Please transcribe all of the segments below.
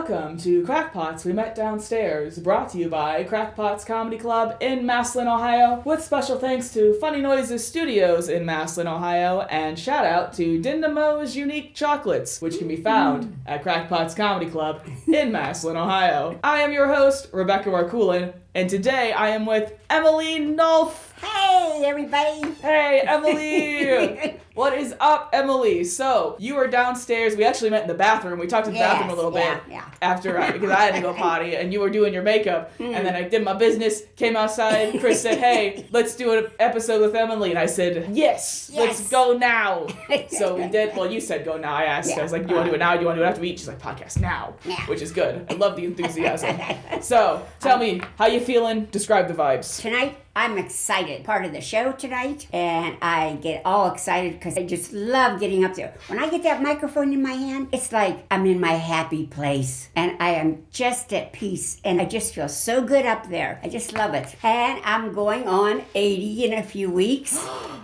Welcome to Krackpots We Met Downstairs, brought to you by Krackpots Comedy Club in Massillon, Ohio, with special thanks to Funny Noises Studios in Massillon, Ohio, and shout out to Dindamo's Unique Chocolates, which can be found at Krackpots Comedy Club in Massillon, Ohio. I am your host, Rebecca Warkulin, and today I am with Emily Nulph. Hey, everybody. Hey, Emily. What is up, Emily? So, you were downstairs. We actually met in the bathroom. We talked in the bathroom a little bit after, because I had to go potty, and you were doing your makeup. And then I did my business, came outside. Chris said, hey, let's do an episode with Emily. And I said, yes. Let's go now. So we did. Well, you said go now. I asked. I was like, do you want to do it now? Do you want to do it after we eat? She's like, podcast now, which is good. I love the enthusiasm. So, tell me, how you feeling? Describe the vibes. Tonight, I'm excited. Part of the show tonight, and I get all excited because I just love getting up there. When I get that microphone in my hand, it's like I'm in my happy place, and I am just at peace, and I just feel so good up there. I just love it. And I'm going on 80 in a few weeks. No,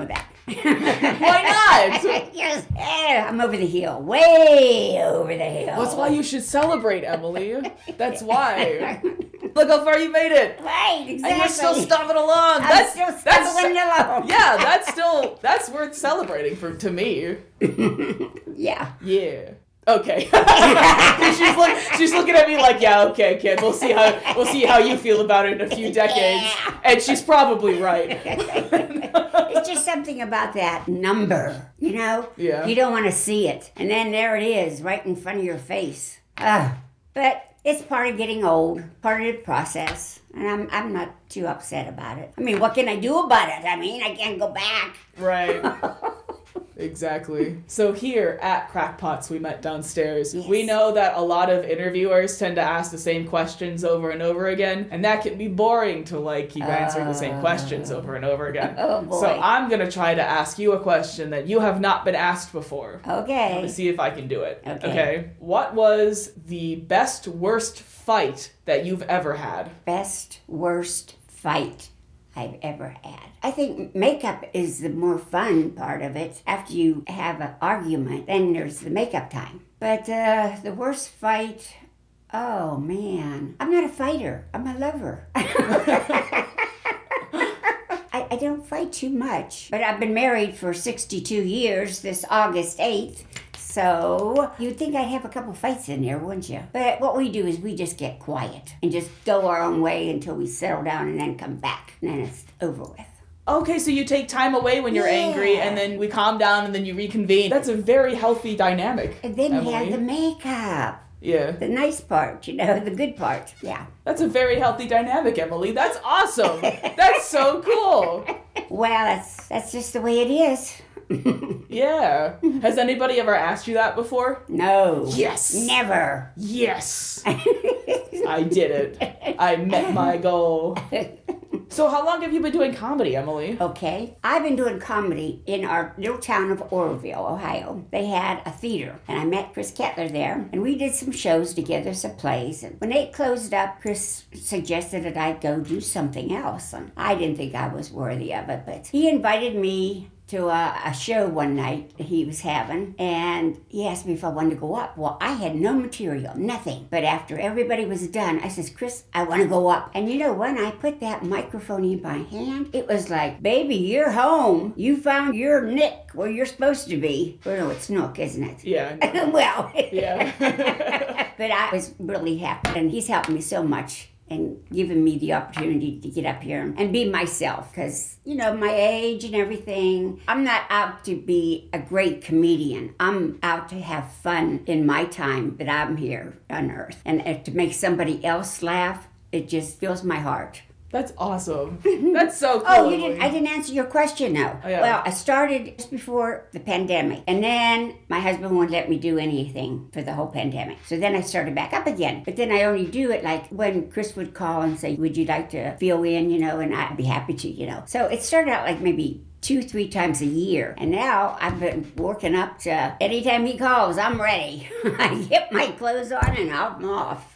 that. Why not? Yes, I'm over the hill. Way over the hill. That's why you should celebrate, Emily. That's why. Look how far you made it. Right, exactly. And you're still stumbling along. I'm still stumbling along. Yeah, that's worth celebrating to me. Yeah. Yeah. Okay. she's looking at me like, yeah, okay, kid. We'll see how you feel about it in a few decades. Yeah. And she's probably right. It's just something about that number, you know? Yeah. You don't want to see it. And then there it is, right in front of your face. But it's part of getting old, part of the process. And I'm not too upset about it. I mean, what can I do about it? I mean, I can't go back. Right. Exactly. So here at Krackpots We Met Downstairs, we know that a lot of interviewers tend to ask the same questions over and over again, and that can be boring to keep answering the same questions over and over again. Oh boy. So I'm going to try to ask you a question that you have not been asked before. Okay. To see if I can do it. Okay. What was the best, worst fight that you've ever had? Best, worst fight I've ever had. I think makeup is the more fun part of it. After you have an argument, then there's the makeup time. But the worst fight, oh man. I'm not a fighter. I'm a lover. I don't fight too much. But I've been married for 62 years this August 8th. So you'd think I'd have a couple fights in there, wouldn't you? But what we do is we just get quiet and just go our own way until we settle down and then come back. And then it's over with. Okay, so you take time away when you're angry, and then we calm down, and then you reconvene. That's a very healthy dynamic, And then Emily. you have the makeup. Yeah. The nice part, the good part. Yeah. That's a very healthy dynamic, Emily. That's awesome. That's so cool. Well, that's just the way it is. Yeah. Has anybody ever asked you that before? No. Yes. Never. Yes. I did it. I met my goal. So how long have you been doing comedy, Emily? Okay. I've been doing comedy in our little town of Oroville, Ohio. They had a theater, and I met Chris Kettler there, and we did some shows together, some plays. And when it closed up, Chris suggested that I go do something else. And I didn't think I was worthy of it, but he invited me to a show one night he was having, and he asked me if I wanted to go up. Well, I had no material, nothing. But after everybody was done, I says, Chris, I want to go up. And when I put that microphone in my hand, it was like, baby, you're home. You found your nick where you're supposed to be. Well, no, it's nook, isn't it? Yeah. Well. Yeah. But I was really happy, and he's helped me so much and given me the opportunity to get up here and be myself. Because, my age and everything, I'm not out to be a great comedian. I'm out to have fun in my time that I'm here on earth. And to make somebody else laugh, it just fills my heart. That's awesome. That's so cool. Oh, I didn't answer your question, though. Oh, yeah. Well, I started just before the pandemic. And then my husband wouldn't let me do anything for the whole pandemic. So then I started back up again. But then I only do it when Chris would call and say, would you like to fill in, and I'd be happy to, So it started out maybe 2-3 times a year. And now I've been working up to anytime he calls, I'm ready. I get my clothes on and I'm off.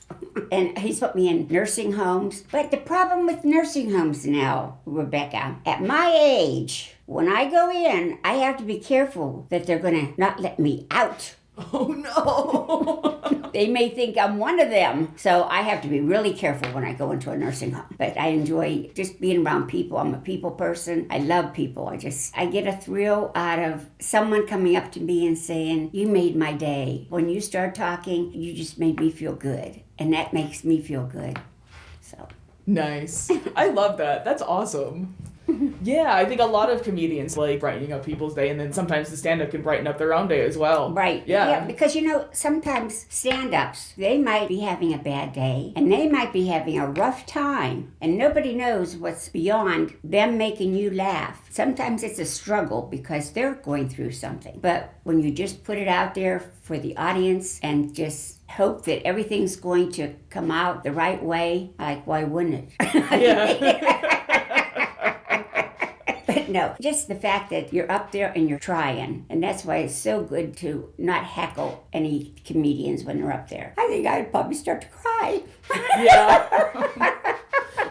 And he's put me in nursing homes. But the problem with nursing homes now, Rebecca, at my age, when I go in, I have to be careful that they're going to not let me out. Oh, no. They may think I'm one of them. So I have to be really careful when I go into a nursing home. But I enjoy just being around people. I'm a people person. I love people. I get a thrill out of someone coming up to me and saying, you made my day. When you start talking, you just made me feel good. And that makes me feel good. So Nice. I love that. That's awesome. Yeah, I think a lot of comedians like brightening up people's day, and then sometimes the stand-up can brighten up their own day as well. Right. Yeah. Because, sometimes stand-ups, they might be having a bad day, and they might be having a rough time, and nobody knows what's beyond them making you laugh. Sometimes it's a struggle because they're going through something. But when you just put it out there for the audience and just hope that everything's going to come out the right way, like, why wouldn't it? Yeah. But no, just the fact that you're up there and you're trying. And that's why it's so good to not heckle any comedians when they're up there. I think I'd probably start to cry. Yeah.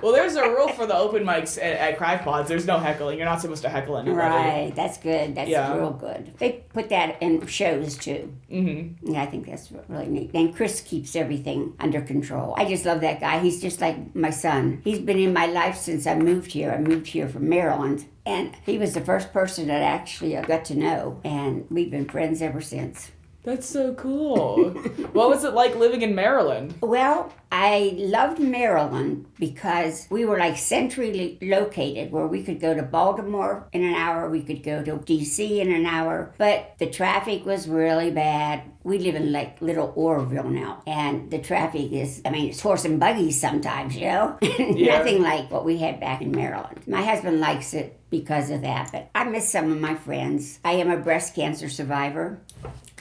Well, there's a rule for the open mics at Krackpots. There's no heckling. You're not supposed to heckle anybody. Right. That's good. That's real good. They put that in shows, too. Mm-hmm. Yeah, I think that's really neat. And Chris keeps everything under control. I just love that guy. He's just like my son. He's been in my life since I moved here. I moved here from Maryland. And he was the first person that I actually got to know. And we've been friends ever since. That's so cool. What was it like living in Maryland? Well, I loved Maryland because we were like centrally located where we could go to Baltimore in an hour, we could go to D.C. in an hour, but the traffic was really bad. We live in like little Oroville now, and the traffic is, it's horse and buggies sometimes, Yeah. Nothing like what we had back in Maryland. My husband likes it because of that, but I miss some of my friends. I am a breast cancer survivor.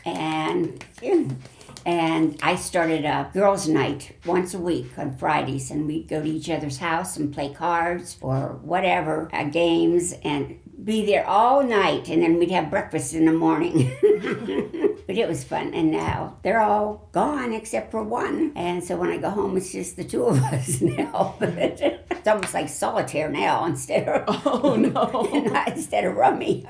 And I started a girls' night once a week on Fridays, and we'd go to each other's house and play cards or whatever, games, and be there all night, and then we'd have breakfast in the morning. But it was fun, and now they're all gone except for one. And so when I go home, it's just the two of us now. It's almost like solitaire now instead of rummy.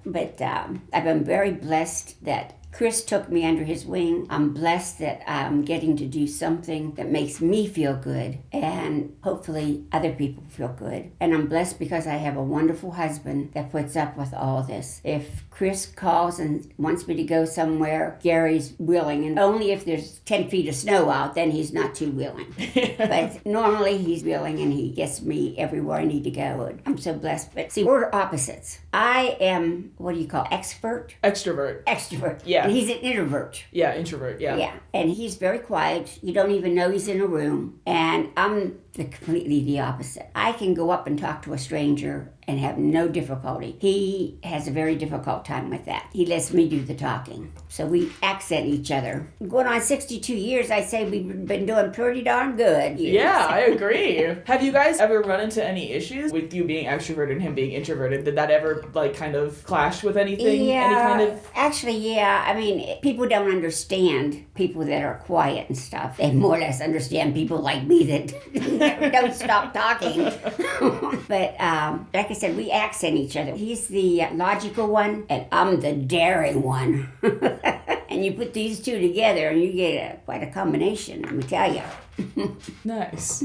But I've been very blessed that Chris took me under his wing. I'm blessed that I'm getting to do something that makes me feel good, and hopefully other people feel good. And I'm blessed because I have a wonderful husband that puts up with all this. If Chris calls and wants me to go somewhere, Gary's willing, and only if there's 10 feet of snow out, then he's not too willing. But normally he's willing, and he gets me everywhere I need to go. I'm so blessed. But see, we're opposites. I am, expert? Extrovert. Yeah. And he's an introvert. Yeah, introvert, yeah. Yeah, and he's very quiet. You don't even know he's in a room. And I'm completely the opposite. I can go up and talk to a stranger and have no difficulty. He has a very difficult time with that. He lets me do the talking. So we accent each other. Going on 62 years, I say we've been doing pretty darn good. Yeah, I agree. Have you guys ever run into any issues with you being extroverted and him being introverted? Did that ever kind of clash with anything? Yeah, actually, yeah. People don't understand people that are quiet and stuff. They more or less understand people like me that don't stop talking. But like I said, we accent each other. He's the logical one, and I'm the daring one. And you put these two together, and you get quite a combination, let me tell you. Nice.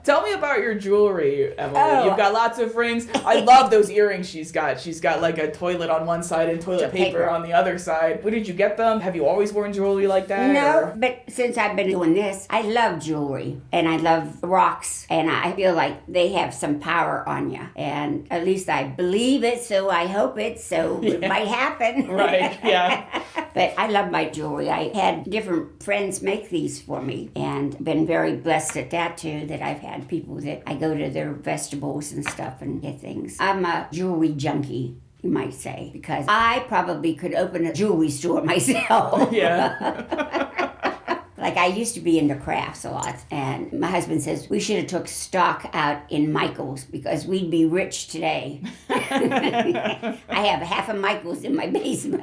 Tell me about your jewelry, Emily. You've got lots of rings. I love those earrings she's got. She's got like a toilet on one side and toilet paper on the other side. Where did you get them? Have you always worn jewelry like that? No, but since I've been doing this, I love jewelry and I love rocks, and I feel like they have some power on you. And at least I believe it, so I hope it, so it might happen. Right, yeah. But I love my jewelry. I had different friends make these for me, and been very blessed at that too, that I've had people that I go to their festivals and stuff and get things. I'm a jewelry junkie, you might say, because I probably could open a jewelry store myself. Yeah. Like I used to be into crafts a lot, and my husband says we should have took stock out in Michael's because we'd be rich today. I have half of Michael's in my basement.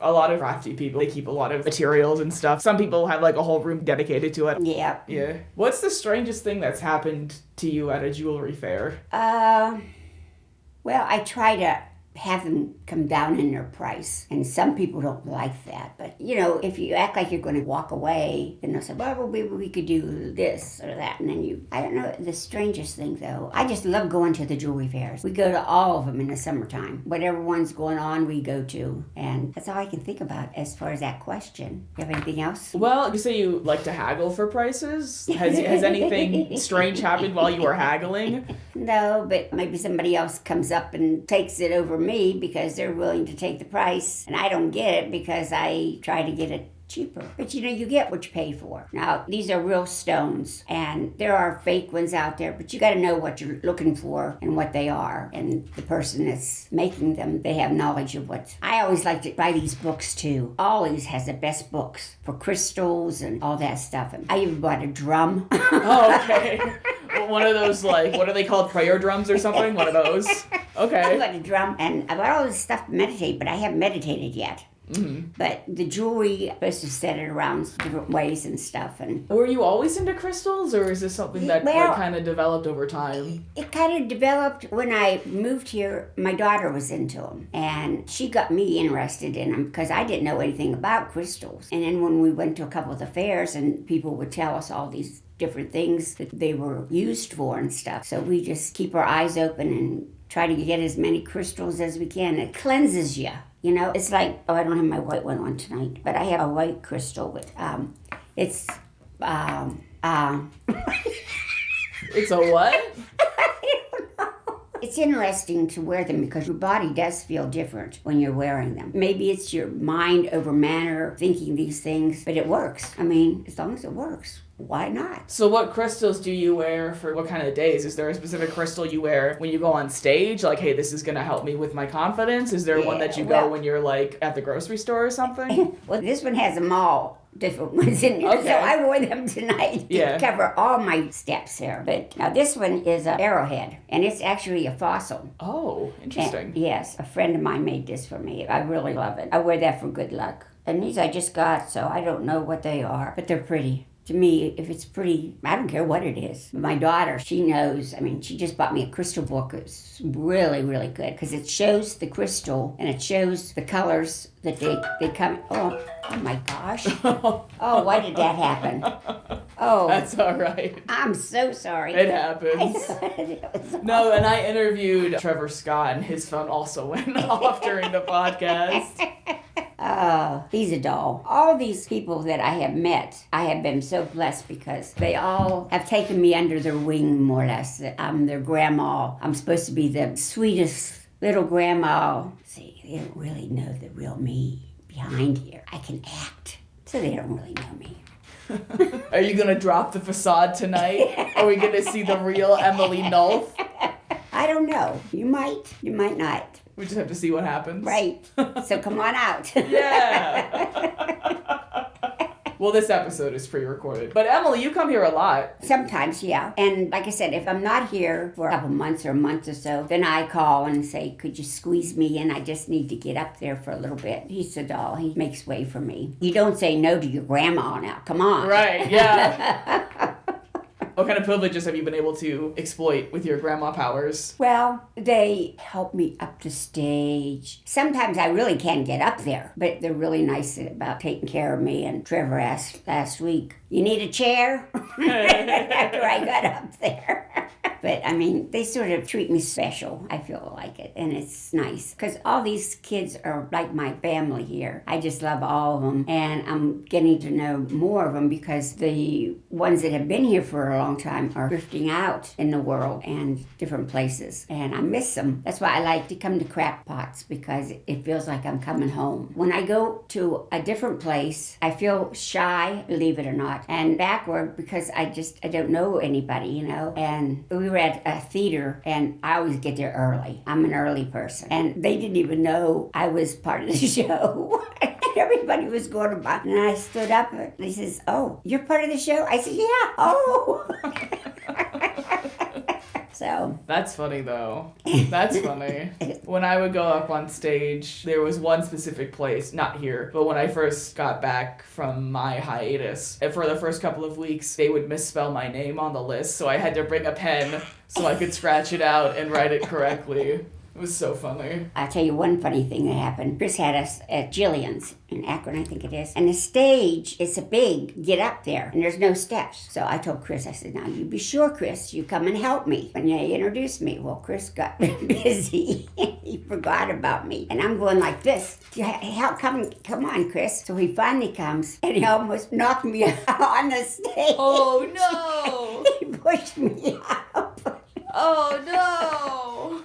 A lot of crafty people, they keep a lot of materials and stuff. Some people have like a whole room dedicated to it. Yeah. Yeah. What's the strangest thing that's happened to you at a jewelry fair? Well, I try to have them come down in their price. And some people don't like that. But, you know, if you act like you're going to walk away, then they'll say, well, maybe we could do this or that. And then I don't know, the strangest thing, though, I just love going to the jewelry fairs. We go to all of them in the summertime. Whatever one's going on, we go to. And that's all I can think about as far as that question. You have anything else? Well, you say you like to haggle for prices. Has anything strange happened while you were haggling? No, but maybe somebody else comes up and takes it over me because they're willing to take the price, and I don't get it because I try to get it cheaper. But you know, you get what you pay for. Now, these are real stones, and there are fake ones out there, but you got to know what you're looking for and what they are. And the person that's making them, they have knowledge of what. I always like to buy these books too. Always has the best books for crystals and all that stuff. And I even bought a drum. Oh, okay. One of those, like, what are they called? Prayer drums or something? One of those? Okay. I bought a drum, and I bought all this stuff to meditate, but I haven't meditated yet. Mm-hmm. But the jewelry, I'm supposed to set it around different ways and stuff. And were you always into crystals, or is this something that kind of developed over time? It kind of developed when I moved here. My daughter was into them, and she got me interested in them because I didn't know anything about crystals. And then when we went to a couple of the fairs, and people would tell us all these different things that they were used for and stuff. So we just keep our eyes open and try to get as many crystals as we can. It cleanses you. You know, it's like, I don't have my white one on tonight, but I have a white crystal with, it's, It's a what? It's interesting to wear them because your body does feel different when you're wearing them. Maybe it's your mind over matter thinking these things, but it works. I mean, as long as it works, why not? So what crystals do you wear for what kind of days? Is there a specific crystal you wear when you go on stage? Like, hey, this is going to help me with my confidence? Is there one that you go when you're like at the grocery store or something? Well, this one has them all. Different ones in there. Okay. So I wore them tonight to cover all my steps here. But now this one is an arrowhead, and it's actually a fossil. Oh, interesting. And yes, a friend of mine made this for me. I really love it. I wear that for good luck. And these I just got, so I don't know what they are, but they're pretty. To me, if it's pretty, I don't care what it is. My daughter, she knows. I mean, she just bought me a crystal book. It's really, really good because it shows the crystal and it shows the colors that they come. Oh my gosh. Oh, why did that happen? Oh. That's all right. I'm so sorry. It happens. No, and I interviewed Trevor Scott, and his phone also went off during the podcast. Oh, he's a doll. All these people that I have met, I have been so blessed because they all have taken me under their wing, more or less. I'm their grandma. I'm supposed to be the sweetest little grandma. See, they don't really know the real me behind here. I can act, so they don't really know me. Are you going to drop the facade tonight? Are we going to see the real Emily Nulph? I don't know. You might. You might not. We just have to see what happens. Right. So come on out. Yeah. Well, this episode is pre-recorded. But Emily, you come here a lot. Sometimes, yeah. And like I said, if I'm not here for a couple months or a month or so, then I call and say, could you squeeze me in? I just need to get up there for a little bit. He's a doll. He makes way for me. You don't say no to your grandma now. Come on. Right, yeah. What kind of privileges have you been able to exploit with your grandma powers? Well, they help me up the stage. Sometimes I really can't get up there, but they're really nice about taking care of me. And Trevor asked last week, you need a chair? After I got up there. But, I mean, they sort of treat me special. I feel like it, and it's nice. Because all these kids are like my family here. I just love all of them, and I'm getting to know more of them because the ones that have been here for a long time are drifting out in the world and different places, and I miss them. That's why I like to come to Krackpots because it feels like I'm coming home. When I go to a different place, I feel shy, believe it or not, and backward because I don't know anybody, you know, and we were at a theater, and I always get there early. I'm an early person. And they didn't even know I was part of the show. Everybody was going by. And I stood up, and he says, oh, you're part of the show? I said, yeah. Oh. So that's funny though. That's funny. When I would go up on stage, there was one specific place, not here, but when I first got back from my hiatus, and for the first couple of weeks, they would misspell my name on the list, so I had to bring a pen so I could scratch it out and write it correctly. It was so funny. I'll tell you one funny thing that happened. Chris had us at Jillian's in Akron, I think it is. And the stage, it's a big get up there, and there's no steps. So I told Chris, I said, now you be sure, Chris, you come and help me. And they introduced me. Well, Chris got busy. He forgot about me. And I'm going like this. Come on, Chris. So he finally comes, and he almost knocked me on the stage. Oh, no. He pushed me out. Oh, no.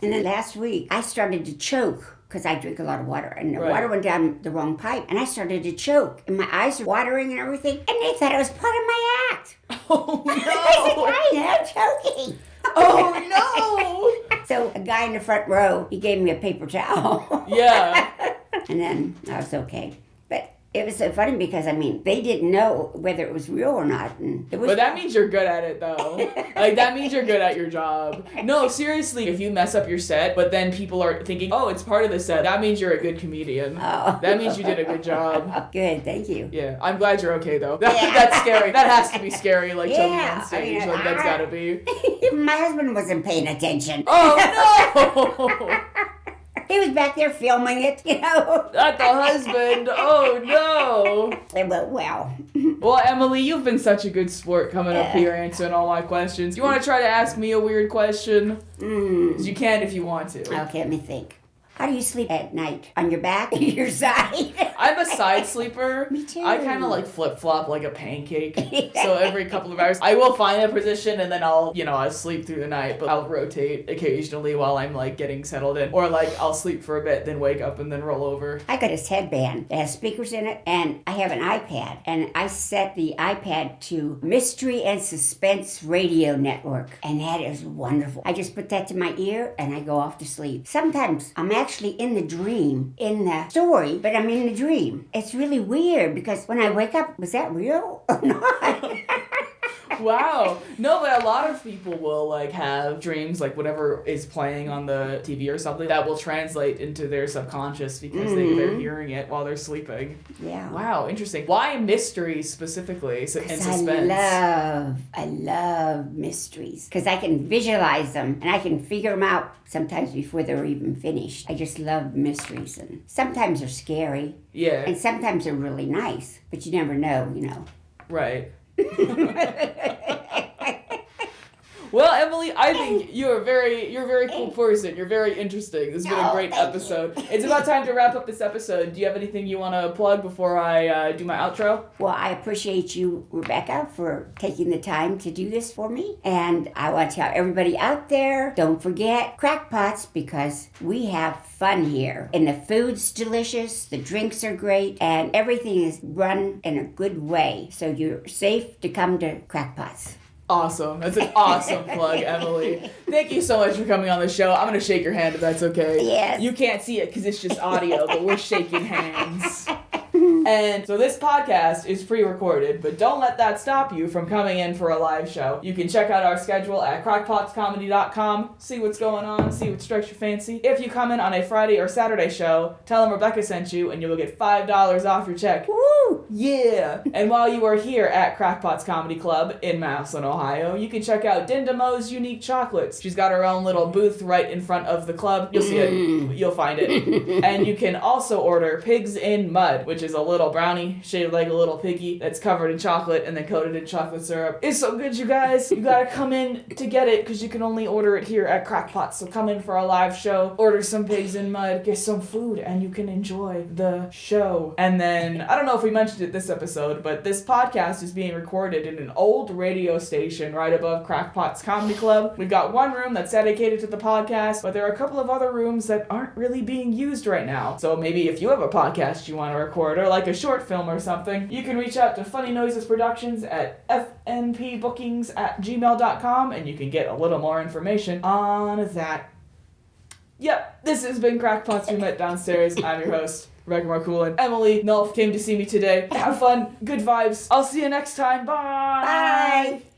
And then last week, I started to choke because I drink a lot of water. And the water went down the wrong pipe. And I started to choke. And my eyes were watering and everything. And they thought it was part of my act. Oh, no. I said, I am choking. Oh, no. So a guy in the front row, he gave me a paper towel. Yeah. And then I was okay. But it was so funny because, I mean, they didn't know whether it was real or not. And it was. But that means you're good at it, though. Like, that means you're good at your job. No, seriously, if you mess up your set, but then people are thinking, oh, it's part of the set, that means you're a good comedian. Oh. That means you did a good job. Good, thank you. Yeah, I'm glad you're okay, though. That's scary. That has to be scary, like, choking on stage. I mean, Like, that's gotta be. My husband wasn't paying attention. Oh, no! He was back there filming it, you know. Not the husband. Oh, no. It went well. Well, Emily, you've been such a good sport coming up here answering all my questions. You want to try to ask me a weird question? 'Cause you can if you want to. Okay, let me think. How do you sleep at night? On your back? Your side? I'm a side sleeper. Me too. I kind of like flip-flop like a pancake. So every couple of hours, I will find a position and then I'll sleep through the night, but I'll rotate occasionally while I'm like getting settled in. Or like I'll sleep for a bit, then wake up and then roll over. I got this headband that has speakers in it, and I have an iPad, and I set the iPad to Mystery and Suspense Radio Network, and that is wonderful. I just put that to my ear, and I go off to sleep. Sometimes I'm actually in the dream, in the story, but I'm in the dream. It's really weird because when I wake up, was that real or not? Wow. No, but a lot of people will like have dreams, like whatever is playing on the TV or something, that will translate into their subconscious because they're hearing it while they're sleeping. Yeah. Wow, interesting. Why mystery specifically and suspense? I love mysteries because I can visualize them and I can figure them out sometimes before they're even finished. I just love mysteries, and sometimes they're scary. Yeah. And sometimes they're really nice, but you never know, you know. Right. Well, Emily, I think you're a very cool person. You're very interesting. This has been a great episode. It's about time to wrap up this episode. Do you have anything you want to plug before I do my outro? Well, I appreciate you, Rebecca, for taking the time to do this for me. And I want to tell everybody out there, don't forget Krackpots, because we have fun here. And the food's delicious, the drinks are great, and everything is run in a good way. So you're safe to come to Krackpots. Awesome. That's an awesome plug, Emily. Thank you so much for coming on the show. I'm going to shake your hand if that's okay. Yes. You can't see it because it's just audio, but we're shaking hands. And so this podcast is pre-recorded, but don't let that stop you from coming in for a live show. You can check out our schedule at crackpotscomedy.com, see what's going on, see what strikes your fancy. If you come in on a Friday or Saturday show, tell them Rebecca sent you and you will get $5 off your check. Woo! Yeah! And while you are here at Krackpots Comedy Club in Massillon, Ohio, you can check out Dinda Mo's Unique Chocolates. She's got her own little booth right in front of the club. You'll see it. You'll find it. And you can also order Pigs in Mud, which is a little brownie shaped like a little piggy that's covered in chocolate and then coated in chocolate syrup. It's so good, you guys. You gotta come in to get it because you can only order it here at Krackpots. So come in for a live show, order some Pigs in Mud, get some food, and you can enjoy the show. And then, I don't know if we mentioned it this episode, but this podcast is being recorded in an old radio station right above Krackpots Comedy Club. We've got one room that's dedicated to the podcast, but there are a couple of other rooms that aren't really being used right now. So maybe if you have a podcast you want to record, or like a short film or something, you can reach out to Funny Noises Productions at fnpbookings@gmail.com and you can get a little more information on that. Yep, this has been Krackpots We Met Downstairs. I'm your host, Rebecca Marcoulin. Emily Nulph came to see me today. Have fun, good vibes. I'll see you next time. Bye! Bye!